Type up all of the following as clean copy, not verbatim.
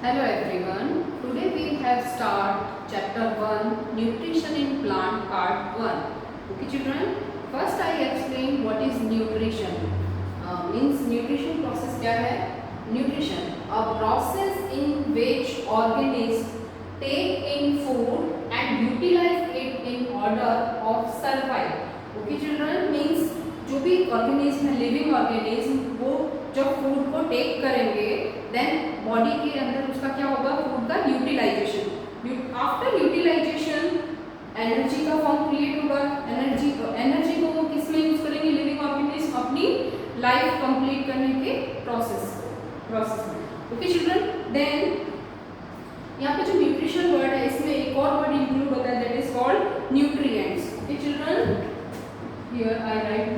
Hello everyone. Today we have start chapter 1 nutrition in plant part 1. Okay children, first I explain what is nutrition. Means nutrition process क्या है? Nutrition a process in which organisms take in food and utilize it in order of survive. Okay children, means जो भी organism है living organism वो जब food को take करेंगे then body के अंदर उसका क्या होगा फूड का यूटिलाइजेशन आफ्टर यूटिलाइजेशन एनर्जी का फॉर्म क्रिएट होगा एनर्जी को वो किस में यूज करेंगे लिविंग ऑर्गेनिज्म अपनी लाइफ कंप्लीट करने के प्रोसेस में ओके चिल्ड्रन देन यहाँ पे जो न्यूट्रिशन वर्ड है इसमें एक और वर्ड इंक्लूड होता है that is called nutrients okay children here I right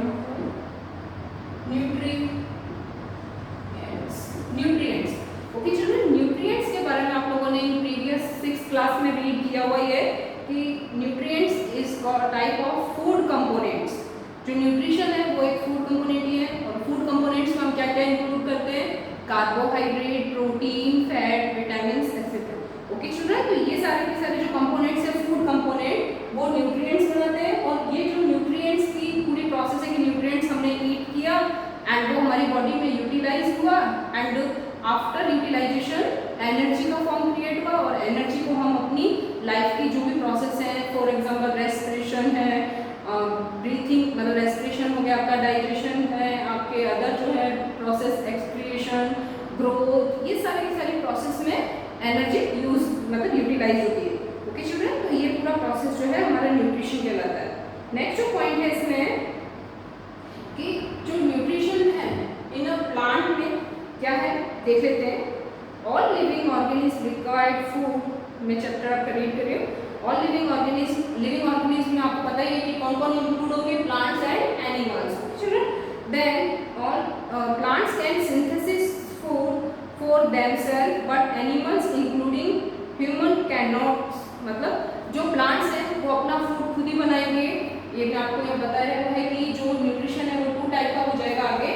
nutrients okay children nutrients के बारे में आप लोगों ने प्रीवियस 6th क्लास में रीड किया हुआ है कि nutrients is type of food components जो न्यूट्रिशन है वो एक फूड कंपोनेंट ही है और फूड कंपोनेंट्स में हम क्या क्या इंक्लूड करते हैं carbohydrate protein fat vitamins etcetera okay children तो ये सारे के सारे जो कंपोनेंट्स है फूड कंपोनेंट वो न्यूट्रिएंट्स बनाते हैं और ये जो न्यूट्रिएंट्स की पूरी प्रोसेस है कि न्यूट्रिएंट्स हमने ईट किया एंड वो हमारी बॉडी में यूटिलाइज हुआ एंड आफ्टर यूटिलाइजेशन एनर्जी का फॉर्म क्रिएट हुआ और एनर्जी को हम अपनी लाइफ की जो भी प्रोसेस है फॉर एग्जांपल रेस्पिरेशन है ब्रीथिंग मतलब रेस्पिरेशन हो गया आपका डाइजेशन है आपके अदर जो है प्रोसेस एक्सक्रिएशन ग्रोथ ये सारे की सारी प्रोसेस में एनर्जी यूज मतलब यूटिलाइज होती है ओके चिल्ड्रन तो ये पूरा प्रोसेस जो है हमारा न्यूट्रिशन कहलाता है नेक्स्ट जो पॉइंट है इसमें कि जो न्यूट्रिशन है इन अ प्लांट में क्या है देख लेते हैं all living organism required food में चैप्टर आप रीड करिए ऑल लिविंग ऑर्गेनिज्म में आपको पता ही है कि कौन कौन इंक्लूड होंगे plants and animals children then all plants can synthesis food for themself but animals including human can not मतलब जो प्लांट्स हैं वो अपना फूड खुद ही बनाएंगे ये भी आपको ये बताया है कि जो न्यूट्रिशन है वो 2 टाइप का हो जाएगा आगे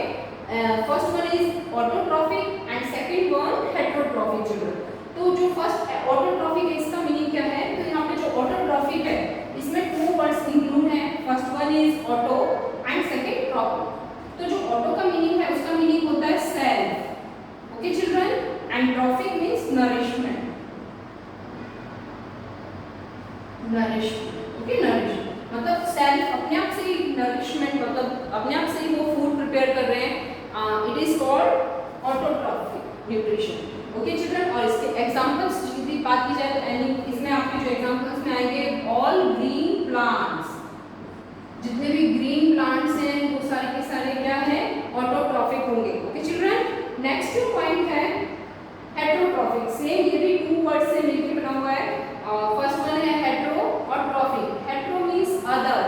first one is autotrophic and second one heterotrophic children तो जो फर्स्ट ऑटोट्रॉफिक है इसका मीनिंग क्या है तो यहाँ पे जो ऑटोट्रॉफिक है इसमें 2 वर्ड्स इंक्लूड हैं first one is auto and second trophic तो जो ऑटो का मीनिंग है उसका मीनिंग होता है self okay children and trophic means nourishment okay nourishment मतलब सेल्फ अपने आप से ही नरिशमेंट मतलब अपने आप से ही वो फूड प्रिपेयर कर रहे हैं it is called autotrophic nutrition okay children और इसके एग्जांपल्स की बात की जाए तो इसमें आपके जो एग्जांपल्स में आएंगे ऑल ग्रीन प्लांट्स जितने भी ग्रीन प्लांट्स हैं वो सारे के सारे क्या है ऑटोट्रॉफिक होंगे ओके चिल्ड्रन नेक्स्ट जो पॉइंट है हेटेरोट्रॉफिक सेम ये भी 2 वर्ड से मिलकर बना हुआ है फर्स्ट वन है हेटेरो और trophic hetero means other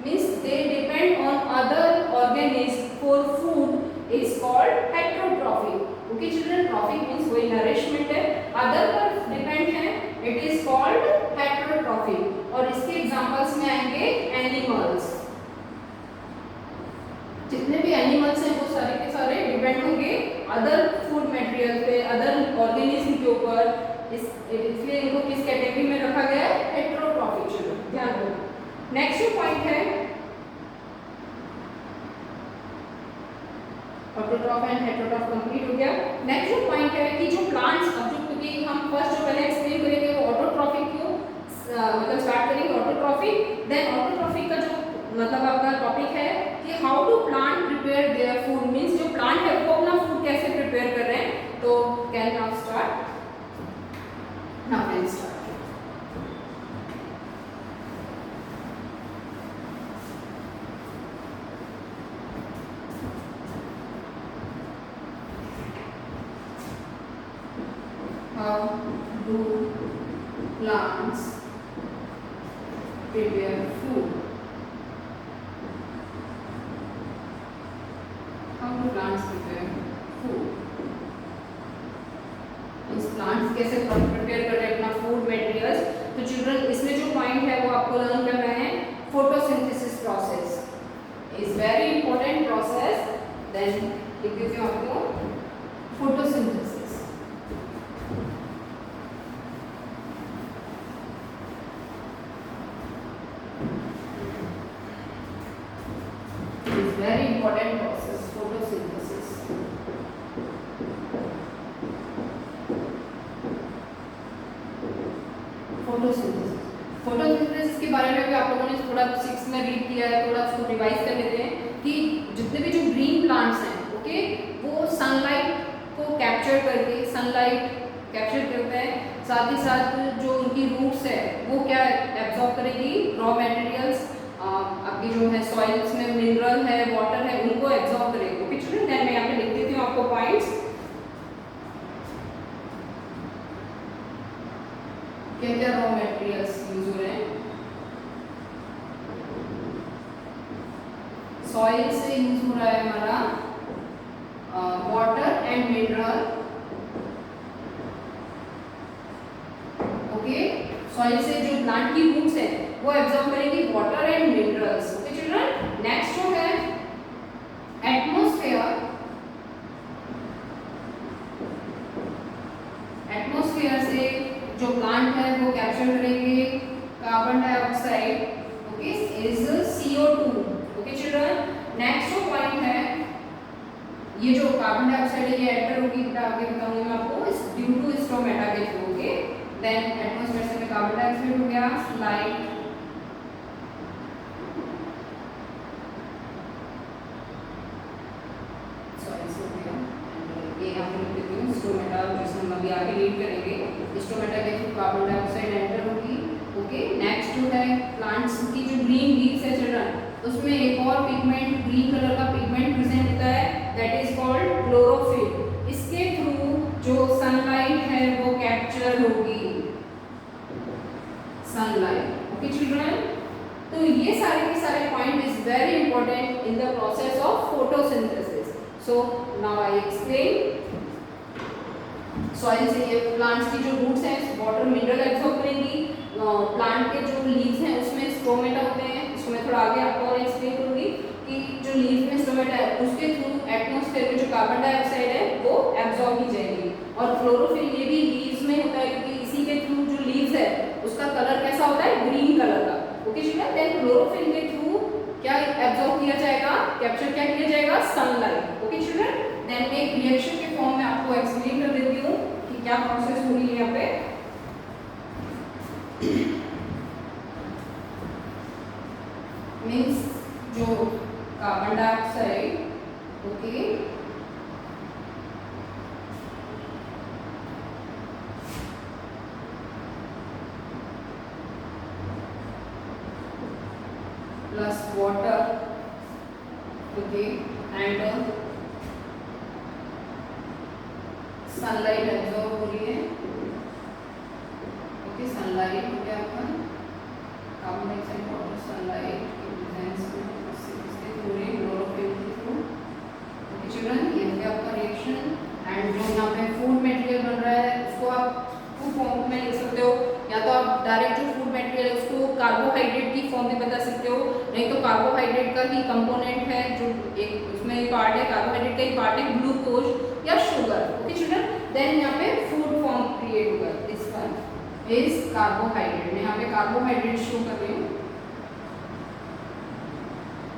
means they depend on other organism for food is called heterotrophic okay children trophic means वही नरिशमेंट है अदर पर डिपेंड है इट इज कॉल्ड हेटेरोट्रॉफिक और इसके एग्जांपल्स में आएंगे एनिमल्स जितने भी एनिमल्स हैं वो सारे के सारे डिपेंड होंगे अदर फूड मटेरियल पे अदर ऑर्गेनिज्म के ऊपर इसलिए इनको किस कैटेगरी में रखा गया है हेटेरोट्रॉफिक चिल्ड्रन ध्यान रखो नेक्स्ट जो पॉइंट है ऑटोट्रॉफ एंड हेटेरोट्रॉफ कंप्लीट हो गया नेक्स्ट जो पॉइंट है कि जो प्लांट्स अब जो क्योंकि हम फर्स्ट जो पहले एक्सप्लेन करेंगे वो ऑटोट्रॉफिक को मतलब स्टार्ट करेंगे ऑटोट्रॉफिक देन ऑटोट्रॉफिक का जो मतलब आपका टॉपिक है कि how to plant prepare their food means जो प्लांट है वो अपना फूड कैसे प्रिपेयर कर रहे हैं तो can now start Now let's start. How do plants prepare food? How do plants prepare food? इस प्लांट्स कैसे प्रिपेयर कर रहे हैं अपना फूड मटेरियल्स तो चिल्ड्रन इसमें जो पॉइंट है वो आपको लर्न करना है photosynthesis process is very important process then लिख देते हैं आपको photosynthesis important process, photosynthesis. Photosynthesis के बारे में भी आप लोगों ने थोड़ा 6 में रीड किया है, थोड़ा उसको रिवाइज कर लेते हैं कि जितने भी जो ग्रीन प्लांट्स हैं, ओके, वो सनलाइट को कैप्चर करके सनलाइट कैप्चर करते हैं, साथ ही साथ जो उनकी रूट्स है वो क्या एब्जॉर्ब करेगी, रॉ मटेरियल्स, आपकी जो है सॉइल्स में मिनरल है, वाटर है, उनको एब्जॉर्ब करेगी। ओके चिल्ड्रन, देन मैं यहाँ पे लिख देती हूँ आपको पॉइंट्स, क्या क्या रॉ मटेरियल्स यूज हो रहे हैं। सॉइल से यूज हो रहा है हमारा water and mineral, okay, soil से जो प्लांट की रूट्स है वो एब्जॉर्ब करेंगे water and minerals. Okay children, next जो है एटमॉस्फेयर, एटमॉस्फेयर से जो प्लांट है वो कैप्चर करेंगे carbon dioxide, okay, is CO2। Okay children, next जो पॉइंट है, ये जो कार्बन डाइऑक्साइड है ये एंटर होगी, आगे बताऊंगी मैं आपको, इस ड्यू टू स्टोमेटा के थ्रू। ओके, देन एटमॉस्फेयर से कार्बन डाइऑक्साइड हो गया, लाइट, स्टोमेटा, जिसमें हम अभी आगे रीड करेंगे, स्टोमेटा के थ्रू कार्बन डाइऑक्साइड एंटर होगी। ओके, नेक्स्ट जो है प्लांट्स की जो ग्रीन लीव्स है चिल्ड्रन, उसमें एक और पिगमेंट, ग्रीन कलर का पिगमेंट प्रेजेंट होता है, दैट इज कॉल्ड क्लोरोफिल। इसके थ्रू जो सनलाइट है वो कैप्चर होगी, सनलाइट। ओके चिल्ड्रन, तो ये सारे के सारे point is very important in the process of photosynthesis. So now I explain. Soil से ये प्लांट्स की जो रूट्स हैं वाटर मिनरल एब्सॉर्ब करेंगी, प्लांट के जो लीव्स हैं उसमें स्टोमेटा होते हैं, इसको मैं थोड़ा आगे आपको और एक्सप्लेन करूंगी कि जो लीव्स में स्टोमेटा है उसके थ्रू एटमॉस्फेयर में जो कार्बन डाइऑक्साइड है वो एब्सॉर्ब की जाएगी, और क्लोरोफिल ये भी लीव्स में होता है क्योंकि इसी के थ्रू जो लीव्स है उसका कलर कैसा होता है, ग्रीन कलर का। ओके चिल्ड्रन, देन क्लोरोफिल के थ्रू क्या एब्सॉर्ब किया जाएगा, कैप्चर क्या किया जाएगा, सनलाइट। ओके चिल्ड्रन, देन मैं एक रिएक्शन के फॉर्म में आपको एक्सप्लेन कर देती हूँ कि क्या प्रोसेस हो रही है यहाँ पे। मीन्स जो carbon dioxide, okay, plus water, okay, and sunlight absorb हो रही है। ओके, सनलाइट हो गया आपका कार्बन डाइऑक्साइड, वाटर, सनलाइट के प्रेजेंस में इसके पूरे क्लोरोफिल के थ्रू। ओके चिल्ड्रन, ये हो गया आपका रिएक्शन, एंड जो यहाँ पे फूड मटेरियल बन रहा है उसको आप टू फॉर्म में लिख सकते हो, या तो आप डायरेक्ट जो फूड मटेरियल है उसको कार्बोहाइड्रेट की फॉर्म में बता सकते हो, नहीं तो कार्बोहाइड्रेट का ही कंपोनेंट है जो एक उसमें एक पार्ट है, कार्बोहाइड्रेट का ही पार्ट है ग्लूकोज या शुगर। ओके चिल्ड्रन, देन यहाँ पे फूड फॉर्म क्रिएट होगा, दिस वन इज कार्बोहाइड्रेट। मैं यहाँ पे कार्बोहाइड्रेट शो कर रही हूँ,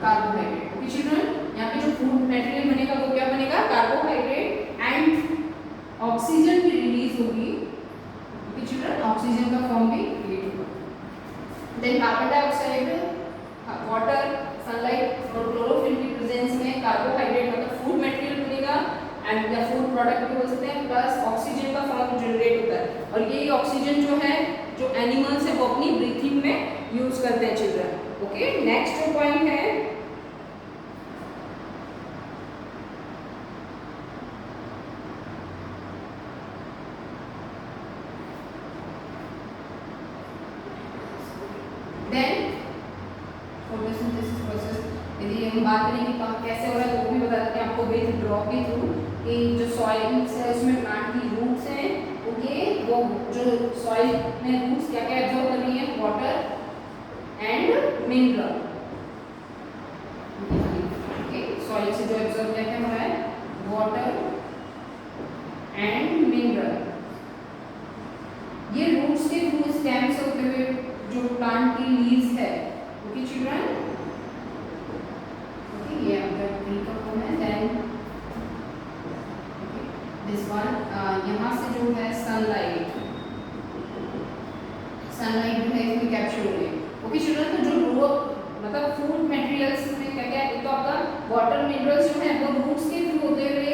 कार्बोहाइड्रेट। ओके चिल्ड्रन, यहाँ पे जो फूड मटेरियल बनेगा वो क्या बनेगा, कार्बोहाइड्रेट, एंड ऑक्सीजन भी रिलीज होगी। ओके चिल्ड्रन, ऑक्सीजन का फॉर्म भी क्रिएट होगा, then carbon dioxide, water, sunlight और क्लोरोफिल की प्रेजेंस में कार्बोहाइड्रेट मतलब फूड मटेरियल बनेगा, एंड या फूड प्रोडक्ट भी बोल सकते हैं, प्लस ऑक्सीजन का फॉर्म जनरेट होता है, और यही ऑक्सीजन जो है जो एनिमल्स है वो अपनी ब्रीथिंग में यूज करते हैं चिल्ड्रन। ओके, नेक्स्ट जो पॉइंट है, देन फोटोसिंथेसिस प्रोसेस, यदि हम बात करेंगे तो कैसे हो रहा है तो वो भी बता देते हैं आपको विद ड्रॉ के थ्रू, कि जो सॉइल है उसमें प्लांट की रूट्स हैं, ओके, वो जो सॉइल में रूट्स क्या क्या एब्जॉर्ब कर रही है, water and mineral. Okay, soil से जो एब्जॉर्ब क्या क्या हो रहा है, वाटर एंड मिनरल, ये रूट्स के थ्रू स्टेम से होते हुए जो प्लांट की लीव्स है। ओके चिल्ड्रन, ओके, ये आपका सनलाइट, सनलाइट जो है इसमें कैप्चर हो गई। ओके चिल्ड्रन, तो जो रो मतलब फूड मटेरियल्स में क्या क्या है, तो आपका वाटर मिनरल्स जो है वो रूट्स के थ्रू होते हुए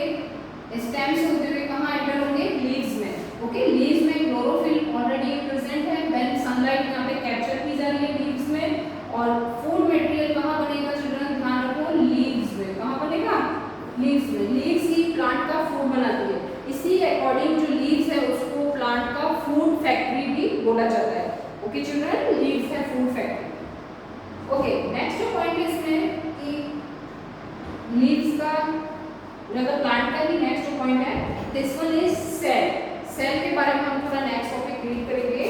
स्टेम से होते हुए कहाँ एंटर होंगे, लीव्स में। ओके, लीव्स में क्लोरोफिल ऑलरेडी प्रेजेंट है, देन सनलाइट यहाँ पे कैप्चर की जा रही है लीव्स में, और फूड मटेरियल कहाँ बनेगा चिल्ड्रन, ध्यान रखो लीव्स में। कहाँ बनेगा, लीव्स में। लीव्स ही प्लांट का फूड बनाती है, इसी अकॉर्डिंग जो लीव्स है उसको प्लांट का फूड फैक्ट्री भी बोला जाता है। ओके चिल्ड्रन, लीव्स है फूड फैक्ट्री। ओके, नेक्स्ट जो पॉइंट है इसमें कि लीव्स का मतलब प्लांट का ही नेक्स्ट जो पॉइंट है, this one is cell. Cell के बारे में हम थोड़ा नेक्स्ट टॉपिक रीड करेंगे।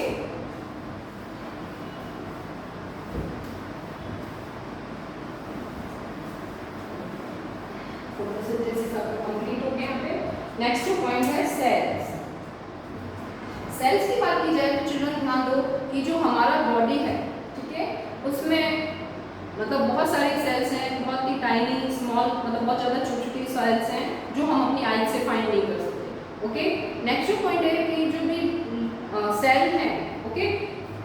फोटोसिंथेसिस आपका कंप्लीट हो गया। यहाँ पे नेक्स्ट जो पॉइंट है सेल्स। सेल्स की बात की जाए तो चिल्ड्रन ध्यान दो कि जो हमारा बॉडी है, ठीक है, उसमें मतलब बहुत सारे सेल्स हैं, बहुत ही टाइनी स्मॉल, मतलब बहुत ज़्यादा छोटी छोटी सेल्स हैं जो हम अपनी आई से फाइंड नहीं कर सकते। ओके, नेक्स्ट जो पॉइंट है कि जो भी सेल है, ओके,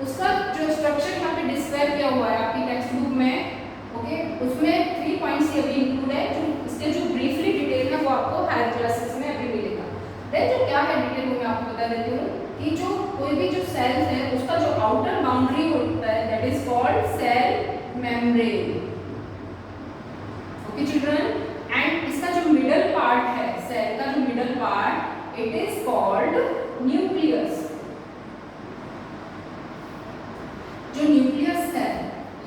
उसका जो स्ट्रक्चर यहाँ पे डिस्क्राइब किया हुआ है आपकी टेक्स्ट बुक में। ओके, उसमें 3 पॉइंट्स ये भी इंक्लूड है, जो इसके जो ब्रीफली डिटेल है वो आपको हायर क्लासेस में अभी मिलेगा। देन जो क्या है डिटेल में आपको बता देती हूँ कि जो कोई भी जो सेल्स है उसका जो आउटर बाउंड्री होता है that is called cell membrane. Okay children, and इसका जो मिडल पार्ट है, सेल का जो middle part, it is called nucleus. जो न्यूक्लियस है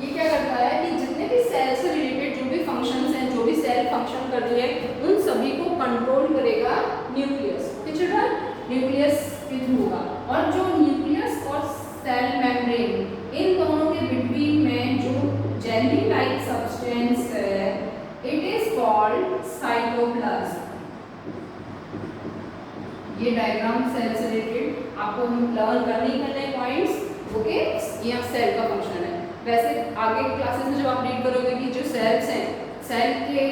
ये क्या करता है कि जितने भी सेल से रिलेटेड जो भी फंक्शंस हैं, जो भी सेल फंक्शन कर रही है, उन सभी को कंट्रोल करेगा न्यूक्लियस। ओके चिल्ड्रन, न्यूक्लियस के थ्रू होगा। और जो न्यूक्लियस और सेल मेम्ब्रेन, इन दोनों के बिटवीन में जो जेली लाइक सब्सटेंस है, इट इज कॉल्ड साइटोप्लाज्म। ये डायग्राम सेल से रिलेटेड आपको लर्न करने ही करने पॉइंट्स। ओके, ये सेल का फंक्शन है। वैसे आगे क्लासेस में जब आप रीड करोगे कि जो सेल्स हैं, सेल के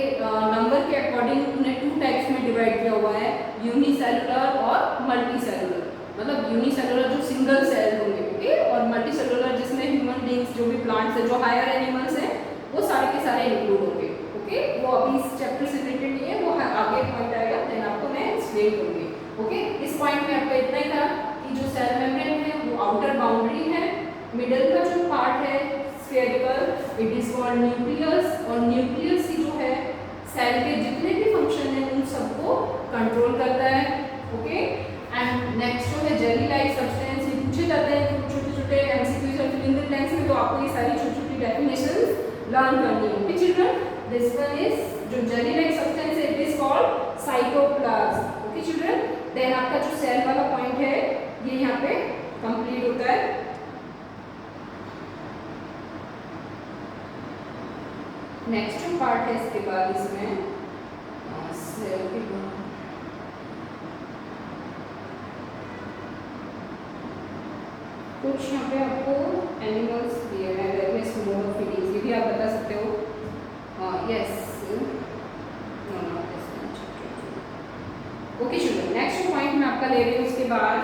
नंबर के अकॉर्डिंग उन्हें 2 टाइप्स में डिवाइड किया हुआ है, यूनिसेलुलर और मल्टीसेलुलर। मतलब यूनिसेलुलर जो सिंगल सेल होंगे, ओके, और मल्टीसेलुलर जिसमें ह्यूमन बींग्स, जो भी प्लांट्स है, जो हायर एनिमल्स हैं, वो सारे के सारे इंक्लूड होंगे। ओके, वो अभी इस चैप्टर से रिलेटेड नहीं है, वो आगे पॉइंट आएगा, देन आपको मैं एक्सप्लेन करूंगी। ओके, इस पॉइंट में आपको इतना ही था कि जो सेल मेम्ब्रेन है वो आउटर बाउंड्री है, मिडल का जो पार्ट है spherical, it is called nucleus, और न्यूक्लियस ही जो है सेल के जितने भी फंक्शन हैं उन सबको कंट्रोल करता है। ओके, एंड नेक्स्ट जो है जेली लाइक सब्सटेंस, ये पूछे जाते हैं छोटे छोटे एमसीक्यूज और फिल इन द ब्लैंक्स में, तो आपको ये सारी छोटी छोटी डेफिनेशंस लर्न करनी है। Okay children, this one is जो जेली लाइक सब्सटेंस है, it is called cytoplasm. Okay children, then आपका जो सेल वाला पॉइंट है ये यहाँ पे कंप्लीट होता है। नेक्स्ट जो पार्ट है इसके बाद इसमें सेल के कुछ यहाँ पे आपको एनिमल्स दिए हैं, वेरियस मोड ऑफ फीडिंग, ये भी आप बता सकते हो। यस, ओके चलो, नेक्स्ट पॉइंट मैं आपका ले रही हूँ उसके बाद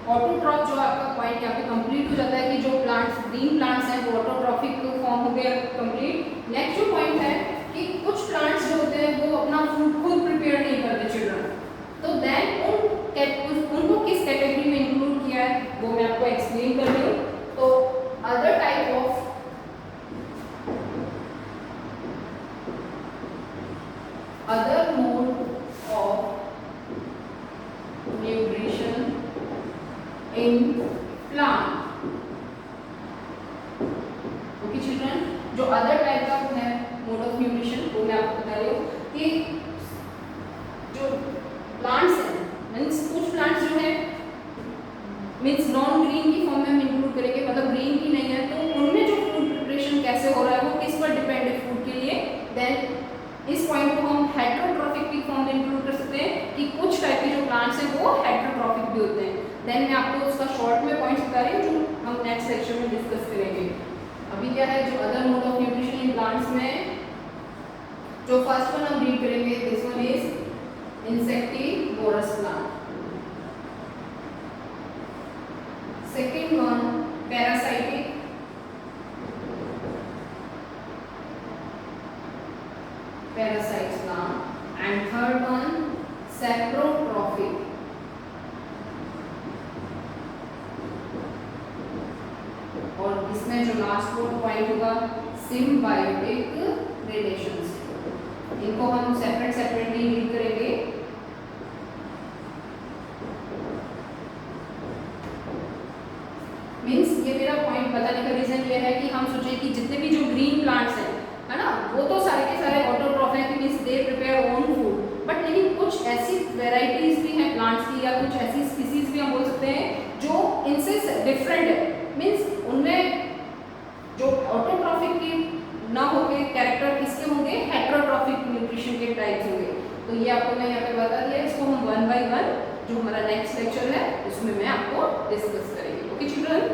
ऑटोट्रॉफ। जो आपका पॉइंट यहाँ पे कंप्लीट हो जाता है कि जो प्लांट्स, ग्रीन प्लांट्स हैं वो ऑटोट्रॉफिक फॉर्म हो गया कंप्लीट। नेक्स्ट जो पॉइंट है कि कुछ प्लांट्स जो होते हैं वो अपना फूड खुद प्रिपेयर नहीं करते चिल्ड्रन, तो देन उनको किस कैटेगरी में इंक्लूड किया है वो मैं आपको एक्सप्लेन कर रही हूँ। तो other type of other mode of nutrition in plant। Okay children, जो अदर टाइप का है मोड ऑफ न्यूट्रिशन वो मैं आपको बता रही हूँ कि जो प्लांट्स हैं, मीन्स कुछ प्लांट्स जो है मीन्स नॉन ग्रीन की फॉर्म में हम इंक्लूड करेंगे, मतलब ग्रीन की नहीं है, तो उनमें जो फूड प्रिपरेशन कैसे हो रहा है वो किस पर डिपेंड है फूड के लिए। देन इस पॉइंट को हम हेटेरोट्रॉफिक की फॉर्म में इंक्लूड कर सकते हैं कि कुछ टाइप के जो प्लांट्स हैं वो हेटेरोट्रॉफिक भी होते हैं। देन मैं आपको उसका शॉर्ट में पॉइंट्स बता रही हूँ जो हम नेक्स्ट सेक्शन में डिस्कस करेंगे। अभी क्या है, जो other mode of nutrition in plants में जो फर्स्ट वन हम रीड करेंगे, this one is insectivorous plant. Second one, parasitic. Parasite plant. And third one, saprotrophic. और इसमें जो लास्ट पॉइंट होगा, सिम्बायोटिक रिलेशंस. इनको हम सेपरेटली रीड करेंगे. मीन्स ये मेरा पॉइंट बताने का रीजन ये है कि हम सोचें कि जितने भी जो ग्रीन प्लांट्स हैं, है ना, वो तो सारे के सारे ऑटोट्रॉफ हैं, means they prepare own food. But लेकिन कुछ ऐसी वेराइटीज भी हैं प्लांट्स की, या कुछ ऐसी स्पीसीज भी हम बोल सकते हैं जो इनसे डिफरेंट है. मीन्स उनमें जो ऑटोट्रॉफिक की ना होके कैरेक्टर किसके होंगे, हेटेरोट्रॉफिक न्यूट्रिशन के टाइप्स होंगे. तो ये आपको मैं यहाँ पे बता दिया. इसको हम वन बाय वन जो हमारा नेक्स्ट लेक्चर है उसमें मैं आपको डिस्कस करेंगे. Okay children.